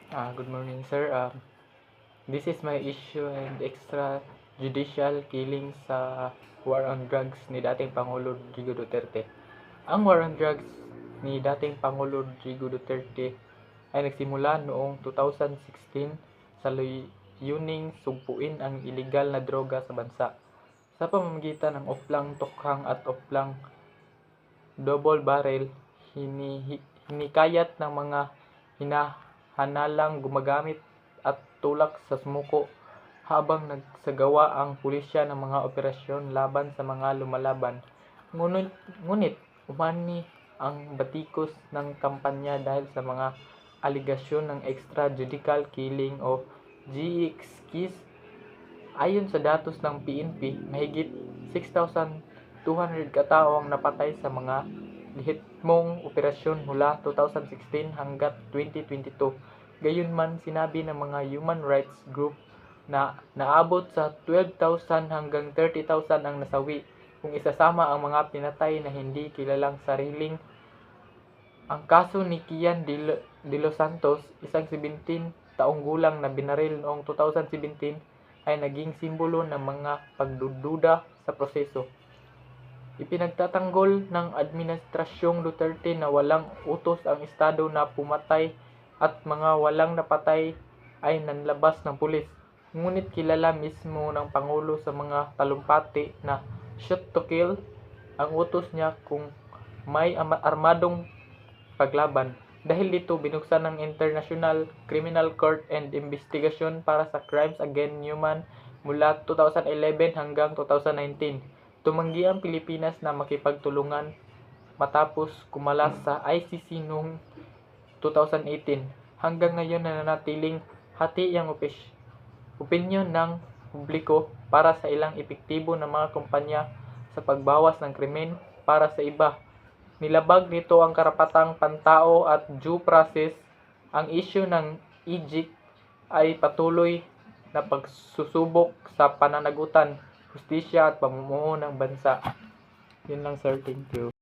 Good morning, sir. This is my issue and extrajudicial killing sa war on drugs ni dating Pangulo Rodrigo Duterte. Ang war on drugs ni dating Pangulo Rodrigo Duterte ay nagsimula noong 2016 sa layuning sugpuin ang iligal na droga sa bansa sa pamamagitan ng oplang tukhang at oplang double barrel. Hinikayat ng mga hinahanalang gumagamit at tulak sa sumuko habang nagsagawa ang pulisya ng mga operasyon laban sa mga lumalaban. Ngunit umani ang batikos ng kampanya dahil sa mga aligasyon ng extrajudicial killing o GEX. Ayon sa datos ng PNP, mahigit 6,200 katao ang napatay sa mga lehitmong operasyon mula 2016 hanggang 2022. Gayunman, sinabi ng mga human rights group na naabot sa 12,000 hanggang 30,000 ang nasawi kung isasama ang mga pinatay na hindi kilalang sariling. Ang kaso ni Kian de los Santos, isang 17 taong gulang na binaril noong 2017, ay naging simbolo ng mga pagdududa sa proseso. Ipinagtatanggol ng Administrasyong Duterte na walang utos ang Estado na pumatay at mga walang napatay ay nanlabas ng pulis. Ngunit kilala mismo ng Pangulo sa mga talumpati na shoot to kill ang utos niya kung may armadong paglaban. Dahil dito, binuksan ng International Criminal Court and Investigation para sa Crimes Against Human mula 2011 hanggang 2019. Tumanggi ang Pilipinas na makipagtulungan matapos kumalas sa ICC noong 2018. Hanggang ngayon nananatiling hati ang opinyon ng publiko para sa ilang epektibo ng mga kumpanya sa pagbawas ng krimen para sa iba. Nilabag nito ang karapatang pantao at due process. Ang issue ng EJIC ay patuloy na pagsusubok sa pananagutan, hustisya at pamumuno ng bansa. Yun lang, sir. Thank you.